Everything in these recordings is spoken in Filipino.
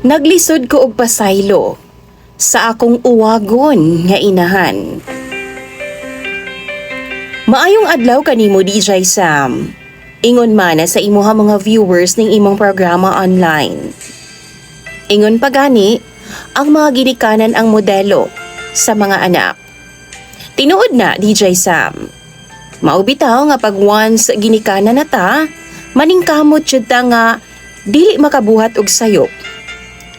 Naglisod ko og pasaylo sa akong uwagon nga inahan. Maayong adlaw kanimo DJ Sam. Ingon man sa imuha mga viewers ning imong programa online. Ingon pa gani ang mga ginikanan ang modelo sa mga anak. Tinuod na DJ Sam. Maubitaw nga pag once ginikanan na ta, maningkamot jud ta nga dili makabuhat og sayop.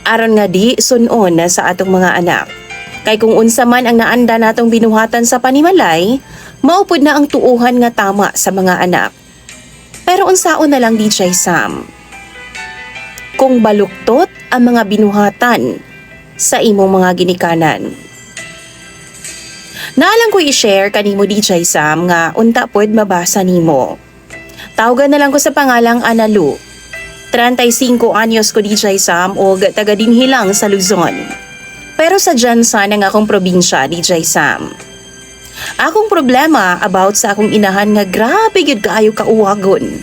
Aron nga di sunon na sa atong mga anak. Kay kung unsa man ang naanda natong binuhatan sa panimalay, maupod na ang tuuhan nga tama sa mga anak. Pero unsaon na lang DJ Sam? Kung baluktot ang mga binuhatan sa imong mga ginikanan. Naalang ko i-share kanimo DJ Sam nga unta pod mabasa nimo. Tawagan na lang ko sa pangalang Analu. 35 anyos ko DJ Sam o taga dinhi lang sa Luzon. Pero sa Jansan ang akong probinsya DJ Sam. Akong problema about sa akong inahan nga grabe gyud kaayo kauwagon.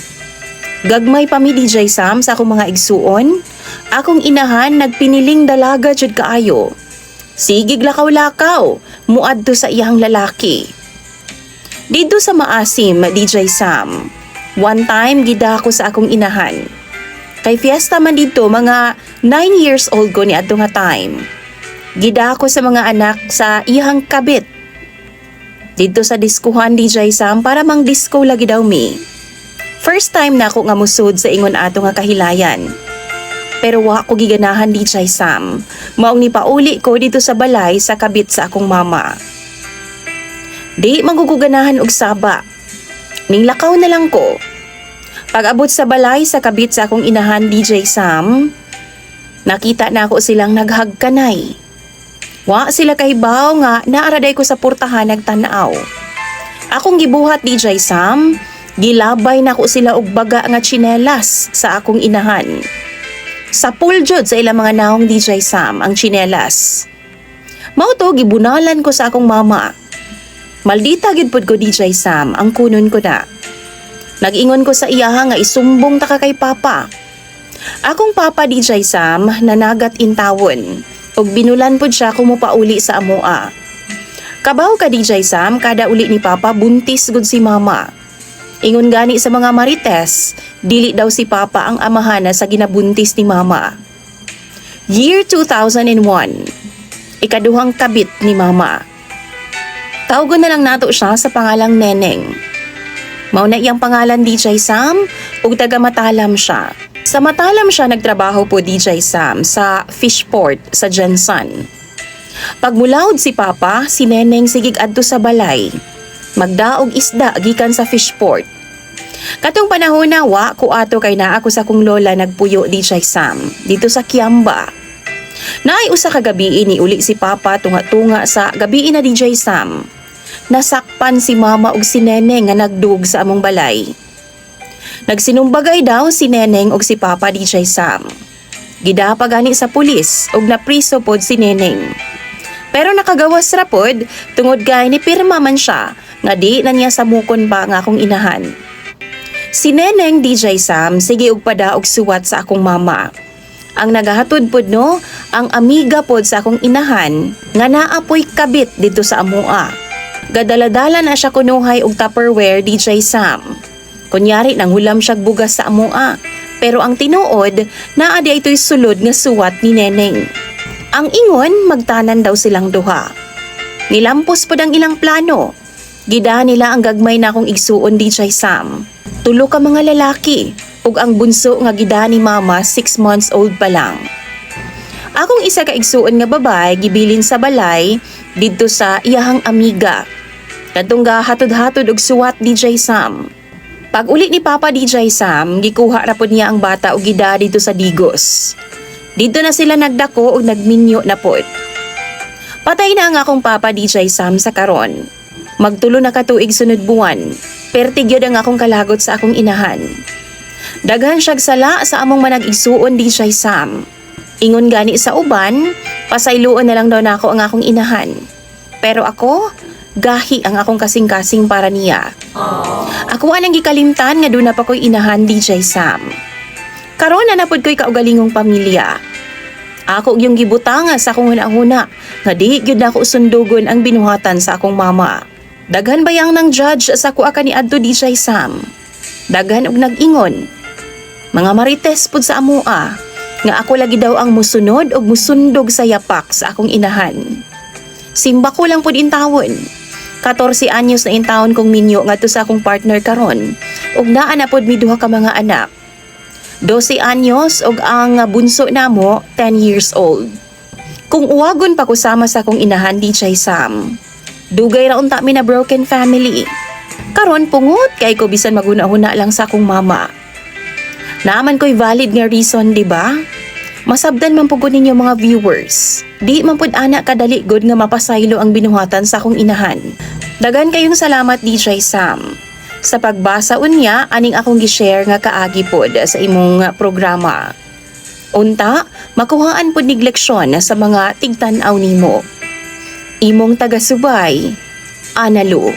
Gagmay pa mi DJ Sam sa akong mga igsuon. Akong inahan nagpiniling dalaga jud kaayo. Sigig lakaw-lakaw, muadto sa iyang lalaki. Dito sa Maasim DJ Sam. One time gida ko sa akong inahan. Kay fiesta man dito, mga 9 years old ko ni adto nga time. Gida ko sa mga anak sa iyang kabit. Dito sa diskuhan DJ Sam para mang disco lagi daw mi. First time na ako nga musud sa ingon ato nga kahilayan. Pero wa ko giganahan DJ Sam. Maong ni pauli ko dito sa balay sa kabit sa akong mama. Di maguguganahan og saba. Ning lakaw na lang ko. Pag-abot sa balay sa kabit sa akong inahan DJ Sam, nakita na ako silang naghagkanay. Wa sila kahibaw nga naaraday ko sa portahan nagtanaw. Akong gibuhat DJ Sam, gilabay na ko sila og baga nga tsinelas sa akong inahan. Sa puljod sa ilang mga naong DJ Sam ang tsinelas. Mao to gibunalan ko sa akong mama. Maldita gid pod ko DJ Sam ang kunon ko na. Nag-ingon ko sa iyaha nga isumbong ta ka kay papa. Akong papa DJ Sam nanagat intawon ug binulan pod siya kumupauli sa amoa. Kabaw ka DJ Sam kada uli ni papa buntis gud si mama. Ingon gani sa mga marites, dili daw si papa ang amahana sa ginabuntis ni mama. Year 2001. Ikaduhang kabit ni mama. Tawgon na lang nato siya sa pangalang Neneng. Mao na iyang pangalan DJ Sam ug taga Matalam siya. Sa Matalam siya nagtrabaho po DJ Sam sa Fishport sa Jansan. Pagmulaod si Papa, si Neneng sigig adto sa balay. Magdaog isda gikan sa Fishport. Katong panahon na wa ko ato kay naa ako sa kong lola nagpuyo DJ Sam dito sa Kiamba. Naay usa ka gabi ni uli si Papa tunga-tunga sa gabi na DJ Sam. Nasakpan si mama ug si Neneng nga nagdug sa among balay. Nagsinumbagay daw si Neneng ug si Papa DJ Sam. Gidapa gani sa pulis ug napriso pod si Neneng. Pero nakagawas ra pod tungod kay ni pirma man siya nga di na niya samukon pa nga akong inahan. Si Neneng DJ Sam sige og padaog suwat sa akong mama. Ang nagahatod pod no, ang amiga pod sa akong inahan nga naapoy kabit dito sa amoa. Gadaladala na siya kunuhay og Tupperware DJ Sam. Kunyari nang hulam siyag bugas sa amoa. Pero ang tinuod, naa di ito'y sulod nga suwat ni Neneng. Ang ingon, magtanan daw silang duha. Nilampos pod ang ilang plano. Gida nila ang gagmay na akong igsuon DJ Sam. Tulo ka mga lalaki. Ug ang bunso nga gida ni mama 6 months old pa lang. Akong isa ka igsuon nga babay gibilin sa balay didto sa iyahang amiga. Kadtong hatod-hatod og suwat DJ Sam. Pag uli ni Papa DJ Sam, gikuha ra pod niya ang bata og gida dito sa Digos. Dito na sila nagdako ug nagminyo na pod. Patay na ang akong Papa DJ Sam sa karon. Magtulo na ka tuig sunod buwan. Pertigyod ang akong kalagot sa akong inahan. Daghan siyag sala sa among manag-igsuon DJ Sam. Ingon gani sa uban, pasayloon na lang daw nako ang akong inahan. Pero ako, gahi ang akong kasing-kasing para niya. Ako anang gikalimtan nga doon na pa ko'y inahan DJ Sam. Karon na napod ko'y kaugalingong pamilya. Ako yung gibutanga sa akong hunahuna nga di gyud ako sundugon ang binuhatan sa akong mama. Daghan bayang ng judge sa kuha kaniadto DJ Sam. Daghan og nag-ingon. Mga marites pud sa amua nga ako lagi daw ang musunod og musundog sa yapak sa akong inahan. Simba ko lang pud intawon. 14 anyos na intawon kong minyo ngadto sa akong partner karon ug naa na pud mi duha ka mga anak. 12 anyos ug ang bunso namo 10 years old. Kung uwagon pa ko sama sa akong inahan DJ Sam, dugay ra unta mi na broken family. Karon pungot kay ko bisan maguna-una lang sa akong mama. Naaman ko'y valid nga reason, di ba? Masabdan man pugod ninyo mga viewers. Di man pud ana kadali good nga mapasaylo ang binuhatan sa akong inahan. Dagan kayong salamat DJ Sam. Sa pagbasa unya aning akong gi-share nga kaagi pod sa imong programa. Unta, makuhaan pod nig leksyon sa mga tigtan-aw nimo. Imong taga-subay, Ana Lu.